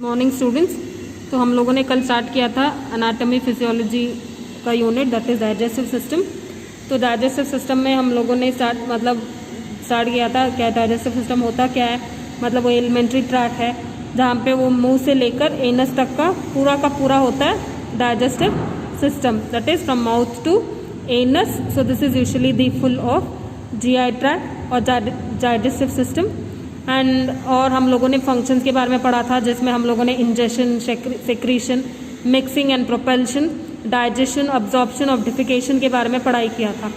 Morning students. तो हम लोगों ने कल स्टार्ट किया था एनाटॉमी फिजियोलॉजी का unit, that is digestive system. तो डाइजेस्टिव सिस्टम में हम लोगों ने स्टार्ट किया था क्या डाइजेस्टिव सिस्टम होता क्या है। मतलब वो एलिमेंट्री ट्रैक है जहाँ पे वो मुंह से लेकर एनस तक का पूरा होता है digestive system, that is from mouth to anus. So this is usually the full of GI tract और डाइजेस्टिव सिस्टम। और हम लोगों ने फंक्शंस के बारे में पढ़ा था, जिसमें हम लोगों ने ingestion, secretion, mixing and propulsion, digestion, absorption और डिफिकेशन के बारे में पढ़ाई किया था।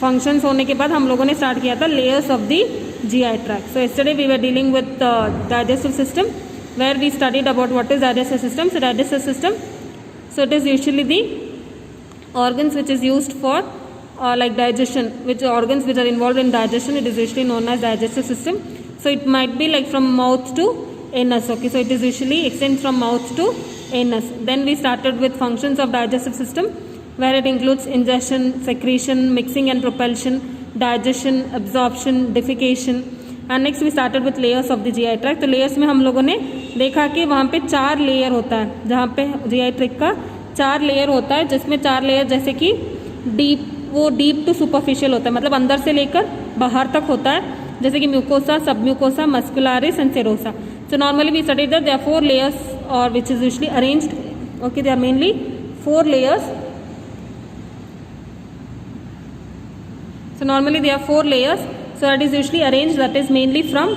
फंक्शंस होने के बाद हम लोगों ने स्टार्ट किया था layers of the GI tract. So yesterday we were dealing with digestive system where we studied about what is digestive system. So digestive system, so it is usually the organs which is used for like digestion, which organs which are involved in digestion, it is usually known as digestive system. So it might be like from mouth to anus. Okay, so it is usually extends from mouth to anus. Then we started with functions of digestive system where it includes ingestion, secretion, mixing and propulsion, digestion, absorption, defecation. And next we started with layers of the GI tract. तो layers में हम लोगों ने देखा कि वहाँ पे 4 layer होता है, जहाँ पे GI tract का 4 लेयर होता है, जिसमें 4 लेयर जैसे कि डीप टू सुपरफिशियल होता है, मतलब अंदर से लेकर बाहर तक होता है, जैसे कि mucosa, submucosa, muscularis and serosa. So normally we study that there are 4 layers और which is usually arranged. Okay, they are mainly 4 layers. So normally there are 4 layers, so that is usually arranged, that is mainly from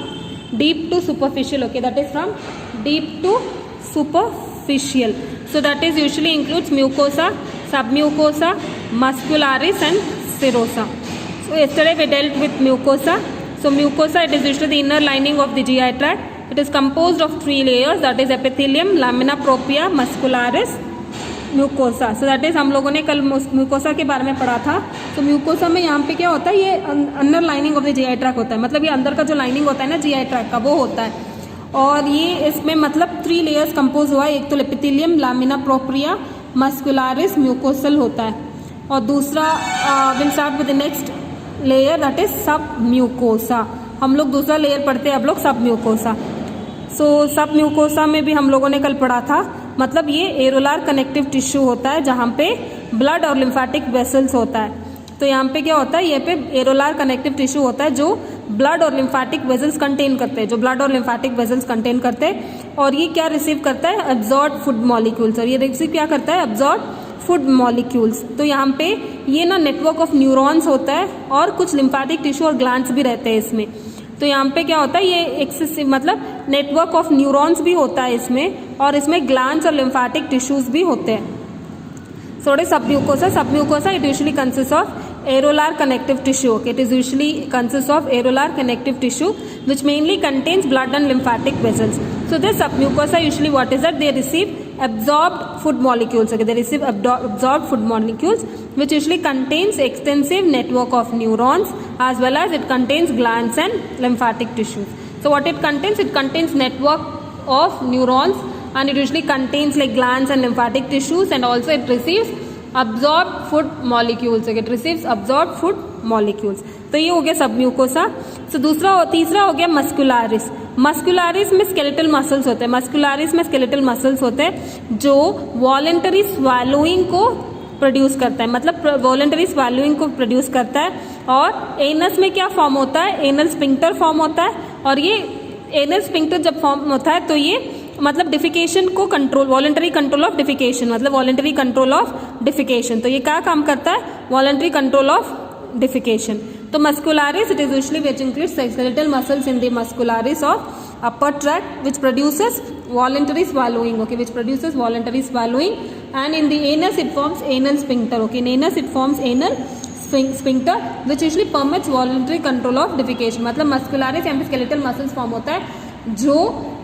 deep to superficial. Okay, that is from deep to superficial. So that is usually includes mucosa, submucosa, muscularis and serosa. So yesterday we dealt with mucosa. So mucosa, it is usually the inner lining of the GI tract. It is composed of 3 layers, that is epithelium, lamina propria, muscularis, mucosa. So that is हम लोगों ने कल mucosa के बारे में पढ़ा था। तो म्यूकोसा में यहाँ पे क्या होता है, ये अंदर lining of the GI track होता है, मतलब ये अंदर का जो लाइनिंग होता है ना जीआई ट्रैक का, वो होता है। और ये इसमें मतलब 3 लेयर्स कंपोज हुआ है, एक तो एपिथेलियम, लामिना प्रोप्रिया, मस्कुलारिस, म्यूकोसल होता है, और दूसरा will start with the next layer, that is सब म्यूकोसा। हम लोग दूसरा लेयर पढ़ते हैं अब लोग सब म्यूकोसा। सो सब म्यूकोसा में भी हम लोगों ने कल पढ़ा था, मतलब ये एरोलार कनेक्टिव टिश्यू होता है जहाँ पे ब्लड और लिम्फेटिक वेसल्स होता है। तो यहाँ पे क्या होता है, ये पे एरोलार कनेक्टिव टिश्यू होता है जो ब्लड और लिम्फेटिक वेसल्स कंटेन करते हैं, जो ब्लड और लिम्फेटिक वेसल्स कंटेन करते हैं। और ये क्या रिसीव करता है, एब्जॉर्ब फूड मॉलिक्यूल्स, और ये रिसीव क्या करता है, एब्जॉर्ब फूड मॉलिक्यूल्स। तो यहाँ पे ये ना नेटवर्क ऑफ न्यूरॉन्स होता है और कुछ लिम्फेटिक टिश्यू और ग्लैंड्स भी रहते हैं इसमें। तो यहाँ पे क्या होता है, ये एक्सेसिव मतलब नेटवर्क ऑफ न्यूरॉन्स भी होता है इसमें, और इसमें ग्लैंड्स और लिम्फेटिक टिश्यूज भी होते हैं। So it is submucosa it usually consist of areolar connective tissue. Okay, it is usually consist of areolar connective tissue which mainly contains blood and lymphatic vessels. So this submucosa usually what is that, they receive absorbed food molecules. Okay, they receive absorbed food molecules which usually contains extensive network of neurons, as well as it contains glands and lymphatic tissues. So what it contains network of neurons, and it usually contains like glands and lymphatic tissues, and also it receives absorbed food molecules. Okay, it receives absorbed food molecules. तो ये हो गया submucosa. तो तीसरा हो गया मस्कुलारिस। मस्कुलारिस में skeletal muscles होते हैं, मस्कुलारिस में स्केलेटल मसल्स होते हैं जो वॉलेंटरी स्वैलोइंग को प्रोड्यूस करता है, मतलब वॉलेंटरी स्वैलोइंग को प्रोड्यूस करता है। और एनस में क्या फॉर्म होता है, एनल स्फिंक्टर फॉर्म होता है, और ये एनल स्फिंक्टर जब फॉर्म होता है तो ये मतलब डिफिकेशन को control, voluntary control of defecation, मतलब वॉलेंटरी कंट्रोल ऑफ डिफिकेशन। तो ये क्या काम करता है, वॉलेंटरी कंट्रोल ऑफ डिफिकेशन। तो muscularis, it is usually which includes skeletal muscles in the muscularis of upper tract which produces voluntary swallowing. Okay, which produces voluntary swallowing, and in the anus it forms anal sphincter. Okay, in anus it forms anal sphincter which usually permits voluntary control of defecation. मतलब मस्कुलारिस यहाँ पे skeletal muscles form होता है जो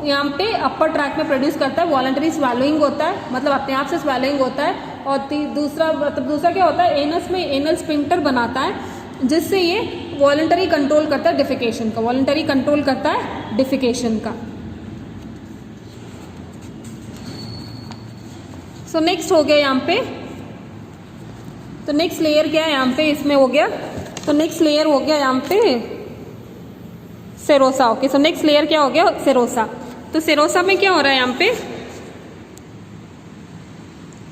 यहाँ पे अपर track में produce करता है, वॉलंटरी स्वैलोइंग होता है, मतलब अपने आप से स्वैलोइंग होता है। और दूसरा क्या होता है, एनस में एनल स्फिंक्टर बनाता है जिससे ये वॉलंटरी कंट्रोल करता है डिफिकेशन का, वॉलंटरी कंट्रोल करता है डिफिकेशन का। सो नेक्स्ट हो गया यहाँ पे, तो नेक्स्ट लेयर क्या है यहाँ पे, इसमें हो गया, तो नेक्स्ट लेयर हो गया यहाँ पे serosa. Okay, so next layer क्या हो गया, सेरोसा। तो सेरोसा में क्या हो रहा है यहाँ पे,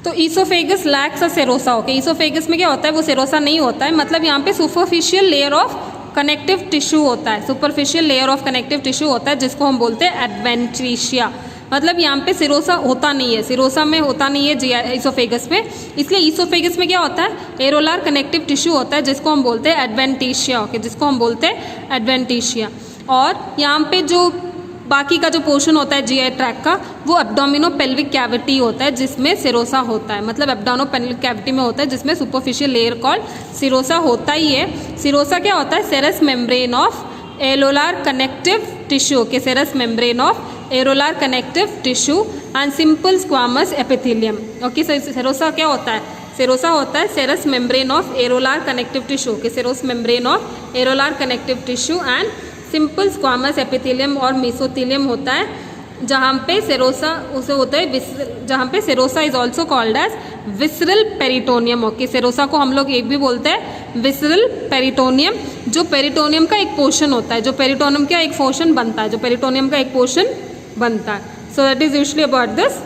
तो ईसोफेगस लैक्स अ सेरोसा। ओके, ईसोफेगस में क्या होता है, वो सेरोसा नहीं होता है, मतलब यहाँ पे superficial layer of connective tissue होता है, superficial layer of connective tissue होता है जिसको हम बोलते हैं एडवेंटिशिया। मतलब यहाँ पे सिरोसा होता नहीं है, सिरोसा में होता नहीं है ईसोफेगस में, इसलिए ईसोफेगस में क्या होता है, एरोलार कनेक्टिव टिश्यू होता है जिसको हम बोलते हैं एडवेंटिशिया। ओके, जिसको हम बोलते हैं एडवेंटिशिया। और यहाँ पे जो बाकी का जो पोर्शन होता है जीआई ट्रैक का, वो एब्डोमिनो पेल्विक कैविटी होता है जिसमें सिरोसा होता है, मतलब एब्डोमिनो पेल्विक कैविटी में होता है जिसमें सुपरफिशियल लेयर कॉल्ड सिरोसा होता ही है। सिरोसा क्या होता है, serous membrane of areolar connective tissue. के serous membrane of areolar connective tissue and simple squamous epithelium. Okay, serosa क्या होता है, सेरोसा होता है serous membrane of areolar connective tissue. के serous membrane of areolar connective tissue and simple squamous epithelium और mesothelium होता है, जहाँ पे सेरोसा उसे होता है जहाँ पे serosa is also called as visceral peritoneum. Okay, serosa को हम लोग एक भी बोलते हैं विसरल पेरिटोनियम, जो पेरिटोनियम का एक पोर्शन होता है, जो पेरिटोनियम का एक पोर्शन बनता है, जो पेरिटोनियम का एक पोर्शन बनता है। So that is usually about this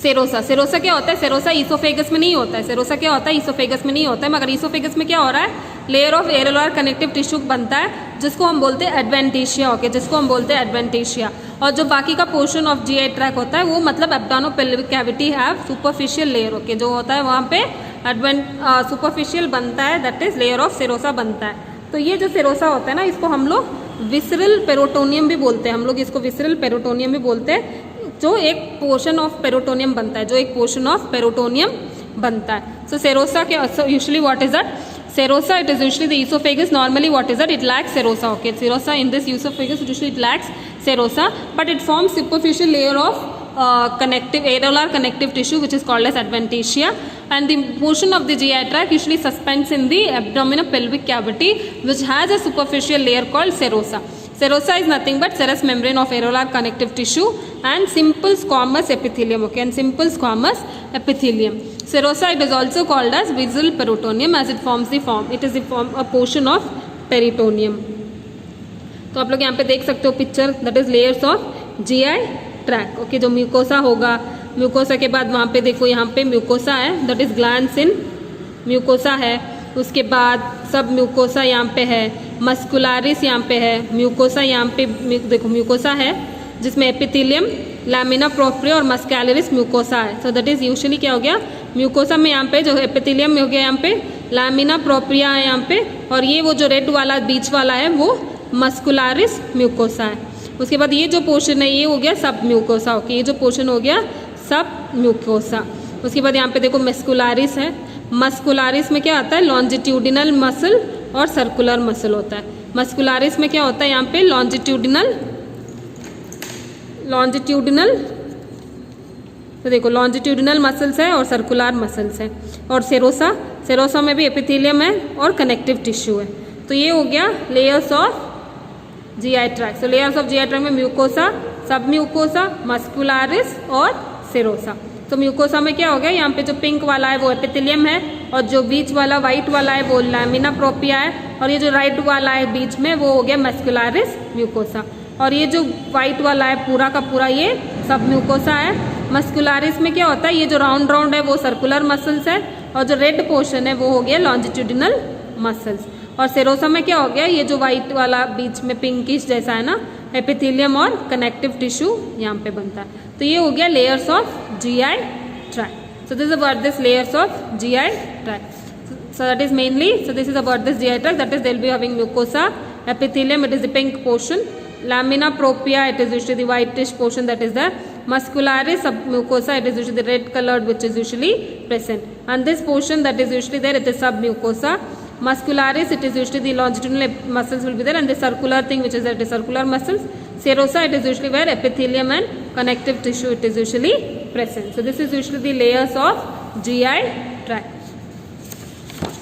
serosa. Serosa क्या होता है, सेरोसा ईसोफेगस में नहीं होता है, सेरोसा क्या होता है, ईसोफेगस में नहीं होता है, मगर ईसोफेगस में क्या हो रहा है, layer of areolar connective tissue बनता है जिसको हम बोलते हैं एडवेंटिशिया। ओके, जिसको हम बोलते हैं एडवेंटिशिया। और जो बाकी का पोर्शन ऑफ जीआई ट्रैक होता है वो मतलब abdominopelvic cavity have superficial layer. Okay, जो होता है वहाँ पे सुपरफिशियल बनता है, that is layer of serosa बनता है। तो ये जो सेरोसा होता है ना, इसको हम लोग विसरल पेरिटोनियम भी बोलते हैं, हम लोग इसको विसरल पेरिटोनियम भी बोलते हैं, जो एक पोर्शन ऑफ पेरिटोनियम बनता है, जो एक पोर्शन ऑफ पेरिटोनियम बनता है। सो सेरोसा क्या, usually what is that, serosa it is usually the esophagus, normally what is that, it lacks serosa. Okay, serosa in this esophagus usually it lacks serosa, but it forms superficial layer of connective areolar connective tissue which is called as adventitia, and the portion of the GI tract usually suspends in the abdominopelvic cavity which has a superficial layer called serosa. Serosa is nothing but serous membrane of areolar connective tissue and simple squamous epithelium. Okay, and simple squamous epithelium. Serosa it is also called as visceral peritoneum as it forms the form. It is the form a portion of peritoneum. तो आप लोग यहाँ पे देख सकते हो picture, that is layers of GI track. Okay, जो mucosa होगा, म्यूकोसा के बाद वहाँ पे देखो यहाँ पे म्यूकोसा है, that is glands in mucosa है, उसके बाद सब म्यूकोसा यहाँ पे है, मस्कुलारिस यहाँ पे है, म्यूकोसा यहाँ पे देखो म्यूकोसा है जिसमें एपिथेलियम, लैमिना प्रोप्रिया और मस्कुलरिस म्यूकोसा है। सो दैट इज यूजुअली क्या हो गया, म्यूकोसा में यहाँ पे जो एपिथेलियम में हो गया, यहाँ पे लैमिना प्रोप्रिया है यहाँ पे, और ये वो जो रेड वाला बीच वाला है वो मस्कुलरिस म्यूकोसा है। उसके बाद ये जो पोर्शन है ये हो गया सब म्यूकोसा। ओके, ये जो पोर्शन हो गया सब म्यूकोसा। उसके बाद यहाँ पे देखो मस्कुलरिस है, मस्कुलरिस में क्या आता है, लॉन्जिट्यूडिनल मसल और सर्कुलर मसल होता है। मस्कुलरिस में क्या होता है, यहाँ पे लॉन्जिट्यूडिनल तो देखो लॉन्जिट्यूडिनल मसल्स है और सर्कुलर मसल्स है। और सेरोसा में भी एपिथेलियम है और कनेक्टिव टिश्यू है। तो ये हो गया layers of GI tract. So layers of GI tract में म्यूकोसा, सब म्यूकोसा, मस्कुलरिस और सेरोसा। तो म्यूकोसा में क्या हो गया, यहाँ पे जो पिंक वाला है वो एपिथेलियम है, और जो बीच वाला व्हाइट वाला है वो लैमिना प्रोप्रिया है, और ये जो राइट वाला है बीच में वो हो गया मस्कुलरिस म्यूकोसा, और ये जो व्हाइट वाला है पूरा का पूरा ये सब म्यूकोसा है। मस्कुलरिस में क्या होता है, ये जो राउंड राउंड है वो सर्कुलर मसल्स है, और जो रेड पोर्शन है वो हो गया लॉन्जिट्यूडिनल मसल्स। और सेरोसा में क्या हो गया, ये जो व्हाइट वाला बीच में पिंकिश जैसा है ना, एपिथेलियम और कनेक्टिव टिश्यू यहाँ पे बनता है। तो ये हो गया layers of GI tract. So this is about this layers of GI tract. So that is mainly, so this is about this GI tract, that is they will be having mucosa, epithelium, it is the pink portion, lamina propria, it is usually the whitish portion that is there, muscularis submucosa, it is usually the red colored which is usually present, and this portion that is usually there, it is submucosa. Muscularis, it is usually the longitudinal muscles will be there, and the circular thing which is there, it is circular muscles. Serosa, it is usually where epithelium and connective tissue it is usually present. So this is usually the layers of GI tract.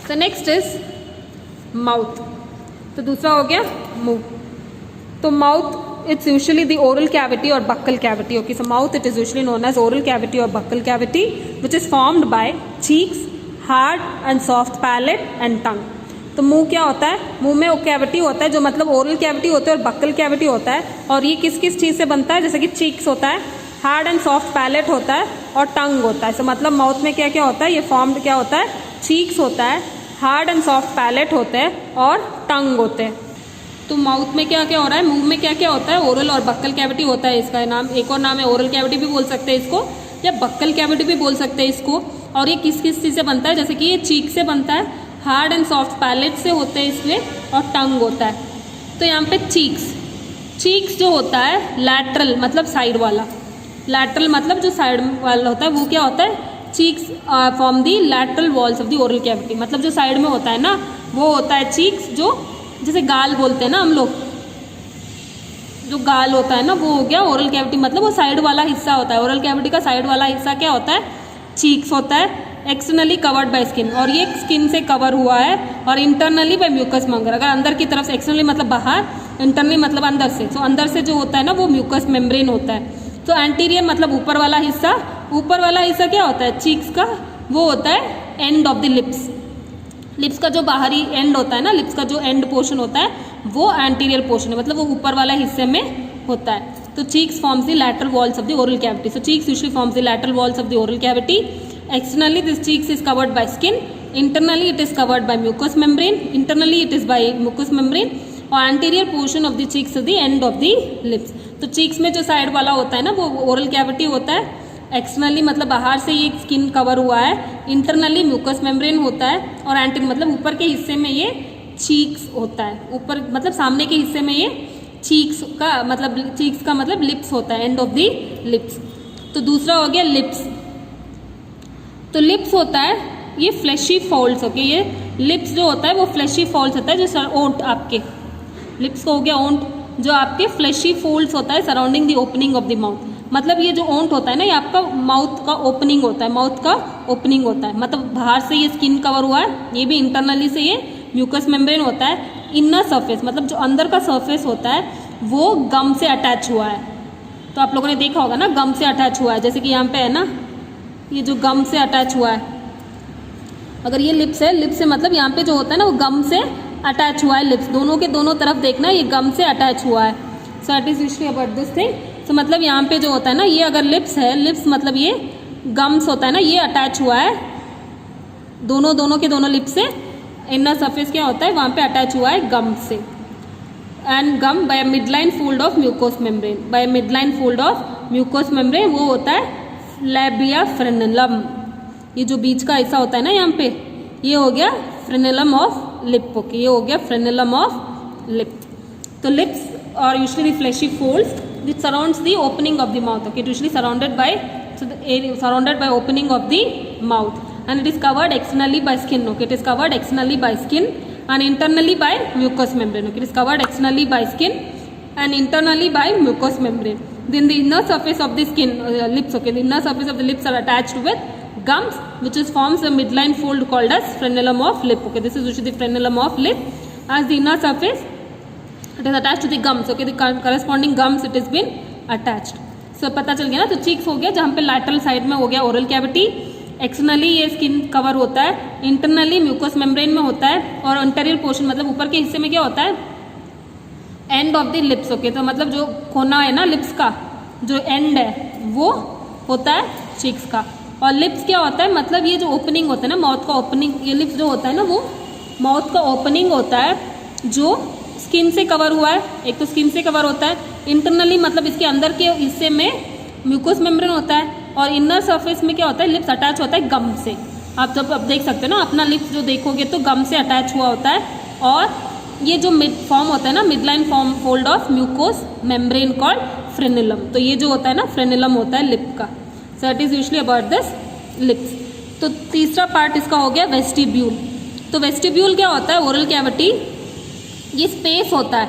So next is mouth. तो दूसरा हो गया मुंह. तो mouth it's usually the oral cavity or buccal cavity. Okay, so mouth it is usually known as oral cavity or buccal cavity, which is formed by cheeks, hard and soft palate and tongue. तो मुंह क्या होता है, मुंह में cavity होता है जो मतलब ओरल कैविटी होता है और बक्कल कैविटी होता है। और ये किस किस चीज़ से बनता है, जैसे कि चीक्स होता है, हार्ड एंड सॉफ्ट पैलेट होता है और टंग होता है। तो मतलब माउथ में क्या क्या होता है, ये फॉर्म्ड क्या होता है, चीक्स होता है, हार्ड एंड सॉफ्ट पैलेट होते हैं और टंग होते हैं। तो माउथ में क्या क्या हो रहा है, मुंह में क्या क्या होता है, ओरल और बक्कल कैविटी होता है। इसका नाम, एक और नाम है ओरल कैविटी भी बोल सकते हैं इसको, या बक्कल कैविटी भी बोल सकते हैं इसको। और ये किस किस चीज़ से बनता है, जैसे कि ये चीक से बनता है, हार्ड एंड सॉफ्ट पैलेट से होते हैं इसमें, और टंग होता है। तो यहाँ पे चीक्स जो होता है लैटरल मतलब साइड वाला, लैटरल मतलब जो साइड वाला होता है वो क्या होता है, cheeks from the lateral walls of the oral cavity, मतलब जो साइड में होता है ना वो होता है चीक्स, जो जैसे गाल बोलते हैं ना हम लोग, जो गाल होता है ना वो हो गया ओरल कैविटी, मतलब वो साइड वाला हिस्सा होता है। ओरल कैविटी का साइड वाला हिस्सा क्या होता है, चीक्स होता है। एक्सटर्नली कवर्ड बाय स्किन, और ये स्किन से कवर हुआ है, और इंटरनली बाय म्यूकस मेम्ब्रेन, अगर अंदर की तरफ से, एक्सटर्नली मतलब बाहर, इंटरनली मतलब अंदर से, तो अंदर से जो होता है ना वो म्यूकस मेम्ब्रेन होता है। तो एंटीरियर मतलब ऊपर वाला हिस्सा, ऊपर वाला हिस्सा क्या होता है चीक्स का, वो होता है end of the lips. Lips का जो बाहरी एंड होता है ना, लिप्स का जो एंड पोर्शन होता है वो एंटीरियर पोर्शन है, मतलब वो ऊपर वाला हिस्से में होता है। तो cheeks forms the lateral walls of the oral cavity. So cheeks usually forms the lateral walls of the oral cavity. Externally, this cheeks is covered by skin. Internally, it is covered by mucous membrane. Internally, it is by mucous membrane. और anterior portion of the cheeks is the end of the lips. तो cheeks में जो side वाला होता है ना वो oral cavity होता है. एक्सटर्नली मतलब बाहर से ये स्किन कवर हुआ है. इंटरनली म्यूकस मेम्ब्रेन होता है. और एंटीरियर मतलब ऊपर के हिस्से में ये चीक्स होता है. ऊपर मतलब सामने के हिस्से में ये चीक्स का मतलब लिप्स होता है, एंड ऑफ दी लिप्स. तो दूसरा हो गया लिप्स. तो लिप्स होता है ये फ्लैशी फोल्ड्स. ओके, ये लिप्स जो होता है वो फ्लैशी फोल्ड्स होता है, जो ओंठ आपके लिप्स को हो गया ओंठ, जो आपके फ्लैशी फोल्ड्स होता है surrounding the opening of the mouth. मतलब ये जो ओंठ होता है ना ये आपका माउथ का ओपनिंग होता है, माउथ का ओपनिंग होता है. मतलब बाहर से ये स्किन कवर हुआ है, ये भी इंटरनली से ये म्यूकस मेम्ब्रेन होता है. इनर सरफेस मतलब जो अंदर का सरफेस होता है वो गम से अटैच हुआ है. तो आप लोगों ने देखा होगा ना गम से अटैच हुआ है, जैसे कि यहाँ पे है ना ये जो गम से अटैच हुआ है. अगर ये लिप्स है, लिप्स से मतलब यहाँ पे जो होता है ना वो गम से अटैच हुआ है. लिप्स दोनों के दोनों तरफ देखना ये गम से अटैच हुआ है. सो it is usually about this thing. तो मतलब यहाँ पे जो होता है ना ये अगर लिप्स है, लिप्स मतलब ये गम्स होता है ना ये अटैच हुआ है दोनों के दोनों लिप्स से. इनर सरफेस क्या होता है वहाँ पे अटैच हुआ है गम से. And gum by midline fold of mucous membrane. By midline fold of mucous membrane वो होता है लैबिया फ्रेनेलम. ये जो बीच का हिस्सा होता है ना यहाँ पे ये हो गया फ्रेनेलम ऑफ लिप. ओके, ये हो गया फ्रेनेलम ऑफ लिप. तो lips are usually fleshy folds which surrounds the opening of the mouth. Okay, it usually surrounded by opening of the mouth, and it is covered externally by skin. Okay, it is covered externally by skin and internally by mucous membrane. Okay, it is covered externally by skin and internally by mucous membrane. Then the inner surface of the skin, lips. Okay, the inner surface of the lips are attached with gums, which is forms a midline fold called as frenulum of lip. Okay, this is usually the frenulum of lip. As the inner surface, it is attached to the gums. Okay, the corresponding gums it is been attached. So पता चल गया ना. तो cheeks हो गया जहाँ पे lateral side में हो गया ओरल कैविटी. एक्सटर्नली ये स्किन कवर होता है, इंटरनली म्यूकस मेम्ब्रेन में होता है, और इंटीरियर पोर्शन मतलब ऊपर के हिस्से में क्या होता है end of the lips. Okay, तो मतलब जो कोना है ना लिप्स का जो एंड है वो होता है चीक्स का. और लिप्स क्या होता है मतलब ये जो ओपनिंग होता है ना माउथ का ओपनिंग, ये लिप्स जो होता है ना वो माउथ का ओपनिंग होता है जो स्किन से कवर हुआ है. एक तो स्किन से कवर होता है, इंटरनली मतलब इसके अंदर के हिस्से में म्यूकोस मेम्ब्रेन होता है, और इनर सरफेस में क्या होता है लिप्स अटैच होता है गम से. आप जब अब देख सकते हो ना अपना लिप्स जो देखोगे तो गम से अटैच हुआ होता है. और ये जो मिड फॉर्म होता है ना midline form fold of mucous membrane called frenulum. तो ये जो होता है ना फ्रेनुलम होता है लिप का. सो it is usually about this lips. तो तीसरा पार्ट इसका हो गया वेस्टिब्यूल. तो वेस्टिब्यूल क्या होता है ओरल कैविटी, ये स्पेस होता है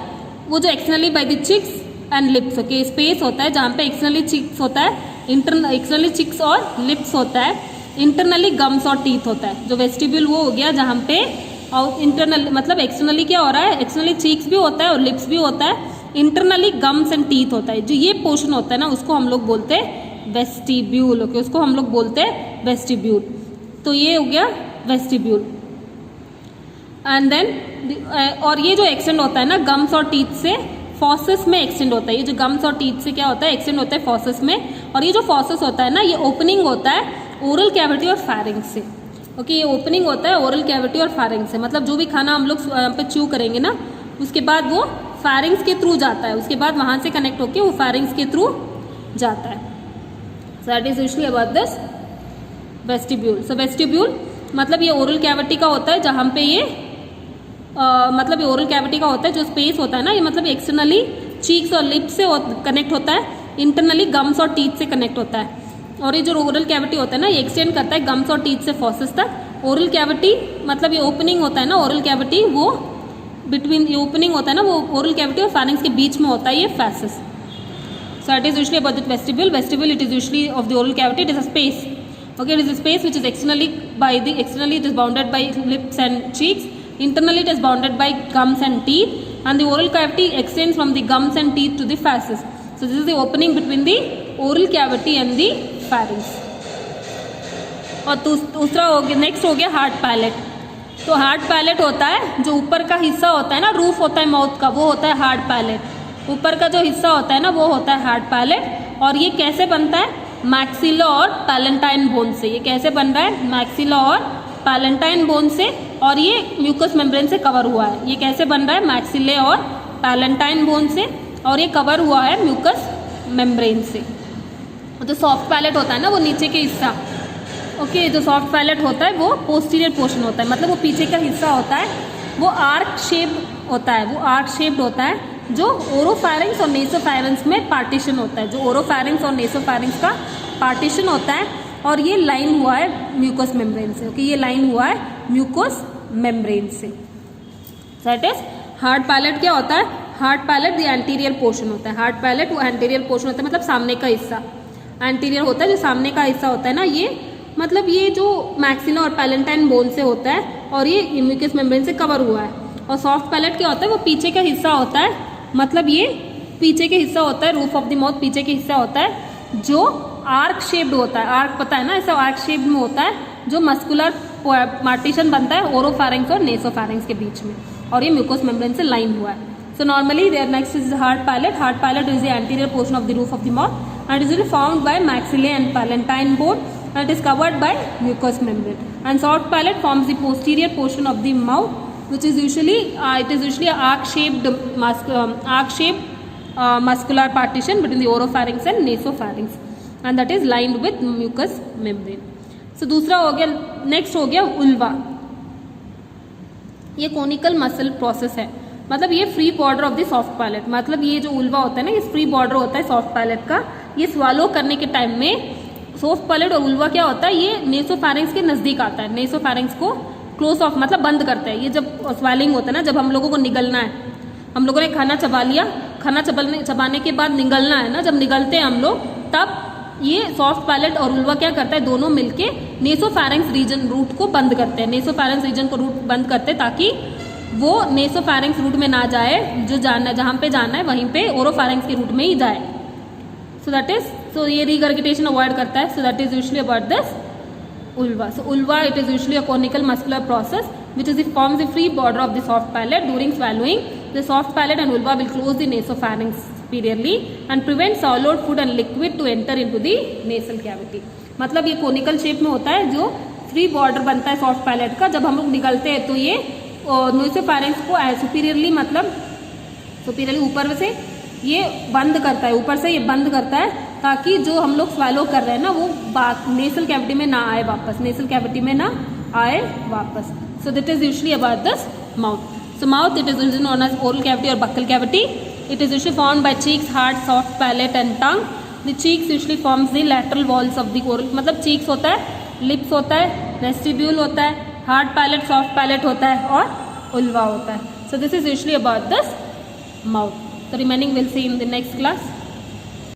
वो जो externally by the cheeks and lips. Okay, space होता है जहाँ पे एक्सटर्नली चिक्स होता है, एक्सटर्नली चिक्स और लिप्स होता है, इंटरनली गम्स और टीथ होता है. जो वेस्टिब्यूल वो हो गया जहाँ पे और इंटरनल मतलब एक्सटर्नली क्या हो रहा है एक्सटर्नली चिक्स भी होता है और लिप्स भी होता है, इंटरनली गम्स एंड टीथ होता है. जो ये पोर्शन होता है ना उसको हम लोग बोलते हैं वेस्टिब्यूल. ओके, उसको हम लोग बोलते हैं वेस्टिब्यूल. तो ये हो गया वेस्टिब्यूल. एंड देन और ये जो एक्सटेंड होता है ना गम्स और टीथ से फॉसेस में एक्सटेंड होता है। ये जो गम्स और टीथ से क्या होता है एक्सटेंड होता है फॉसेस में, और ये जो फॉसेस होता है ना ये ओपनिंग होता है ओरल कैविटी और फायरिंग से। ओके, ये ओपनिंग होता है ओरल कैविटी और फायरिंग से, मतलब जो भी खाना हम लोग यहाँ पे च्यू करेंगे ना उसके बाद वो फायरिंग्स के थ्रू जाता है, उसके बाद वहाँ से कनेक्ट होके वो फायरिंग्स के थ्रू जाता है। So that is usually about this vestibule. So vestibule मतलब ये ओरल कैविटी का होता है जहाँ पे ये मतलब ये ओरल कैविटी का होता है जो स्पेस होता है ना ये मतलब एक्सटर्नली चीक्स और लिप्स से कनेक्ट होता है, इंटरनली गम्स और टीथ से कनेक्ट होता है। और ये जो ओरल कैविटी होता है ना ये एक्सटेंड करता है गम्स और टीथ से फॉसेस तक। ओरल कैविटी मतलब ये ओपनिंग होता है ना ओरल कैविटी वो बिटवीन ये ओपनिंग होता है ना वो ओरल कैविटी और फायरिंग्स के बीच में होता है ये phases. So it is usually about the vestibule. Vestibule it is usually of the oral cavity, it is a space. Okay, it is a space which is externally it is bounded by lips and cheeks. Internally it is bounded by gums and teeth, and the oral cavity extends from the gums and teeth to the faces. So this is the opening between the oral cavity and the pharynx. और दूसरा हो गया next हो गया hard palate. तो hard palate होता है जो ऊपर का हिस्सा होता है ना रूफ होता है माउथ का वो होता है हार्ड पैलेट. ऊपर का जो हिस्सा होता है ना वो होता है हार्ड पैलेट. और ये कैसे बनता है मैक्सिला और पैलेंटाइन बोन से. ये कैसे बन रहा है मैक्सिला और पैलेंटाइन बोन से, और ये म्यूकस मेम्ब्रेन से कवर हुआ है. ये कैसे बन रहा है मैक्सिले और पैलेंटाइन बोन से, और ये कवर हुआ है म्यूकस मेम्ब्रेन से. जो सॉफ्ट पैलेट होता है ना वो नीचे के हिस्सा ओके जो सॉफ्ट पैलेट होता है वो पोस्टीरियर पोर्शन होता है, मतलब वो पीछे का हिस्सा होता है वो आर्क शेप होता है. वो आर्क शेप्ड होता है जो ओरोफैरिंग्स और नेसोफैरिंग्स में पार्टीशन होता है. जो ओरोफैरिंग्स और नेसोफैरिंग्स का पार्टीशन होता है, और ये लाइन हुआ है म्यूकोस मेम्ब्रेन से. ओके ये लाइन हुआ है म्यूकोस मेम्ब्रेन से. That is hard palette. क्या होता है hard palate the anterior portion होता है. हार्ड पैलेट वो एंटीरियर पोर्शन होता है मतलब सामने का हिस्सा. एंटीरियर होता है जो सामने का हिस्सा होता है ना ये मतलब ये जो मैक्सिला और पैलेंटाइन बोन से होता है, और ये म्यूकस मेम्ब्रेन से कवर हुआ है. और सॉफ्ट पैलेट क्या होता है वो पीछे का हिस्सा होता है, मतलब ये पीछे के हिस्सा होता है रूफ ऑफ द माउथ पीछे के हिस्सा होता है जो आर्क शेप्ड होता है. आर्क पता है ना ऐसा आर्क शेप्ड में होता है जो मस्कुलर पार्टीशन बनता है ओरोफैरिंग्स और नेसोफैरिंग्स के बीच में, और ये म्यूकोस मेम्ब्रेन से लाइन हुआ है. So normally there next is hard palate. Hard palate is the anterior portion of the roof of the mouth and is found by maxillae and palatine bone and it is covered by mucous membrane. And soft palate forms the posterior portion of the mouth, which is usually a arc shaped muscular partition between the oropharynx and nasopharynx, and that is lined with mucous membrane. So दूसरा हो गया next हो गया uvula. ये conical muscle process है, मतलब ये free border of the soft palate. मतलब ये जो उल्वा होता है ना ये फ्री बॉर्डर होता है सॉफ्ट पैलेट का. ये स्वालो करने के टाइम में सॉफ्ट पैलेट और उल्वा क्या होता है ये नेसोफैरिंग्स के नजदीक आता है. नेसोफैरिंग्स को क्लोज ऑफ मतलब बंद करता है. ये जब स्वेलिंग होता है ना जब हम लोगों को निगलना है, हम लोगों ने खाना चबा लिया, खाना चबाने के बाद निगलना है ना, जब निगलते हैं हम लोग तब ये सॉफ्ट पैलेट और उल्वा क्या करता है दोनों मिलके नेसोफैरिंग्स रीजन रूट को बंद करते हैं. नेसोफैरिंग्स रीजन को रूट बंद करते हैं ताकि वो नेसोफैरिंग्स रूट में ना जाए, जो जाना जहाँ पे जाना है वहीं पे ओरोफैरिंग्स के रूट में ही जाए. सो दैट इज सो ये रिगर्गिटेशन अवॉइड करता है. So that is usually about this ulva. So ulva it is usually a conical muscular process which is forms the free border of the soft palate. During swallowing, the soft palate and ulva will close the nasopharynx superiorly and prevent swallowed food and liquid to enter into the nasal cavity. मतलब ये conical shape में होता है जो free border बनता है soft palate का. जब हम लोग निगलते हैं तो ये नेसोफैरिंक्स को सुपीरियरली मतलब सुपीरियरली ऊपर से ये बंद करता है, ऊपर से ये बंद करता है ताकि जो हम लोग स्वैलो कर रहे हैं ना वो नेसल कैविटी में ना आए वापस, नेसल कैविटी में ना आए वापस. So this is usually about this mouth. So mouth it is usually known as oral cavity और buccal cavity. It is usually formed by cheeks, hard, soft palate and tongue. The cheeks usually forms the lateral walls of the oral. मतलब cheeks होता है, lips होता है, vestibule होता है, hard palate, soft palate होता है और उल्वा होता है. So this is usually about this mouth. The remaining we'll see in the next class.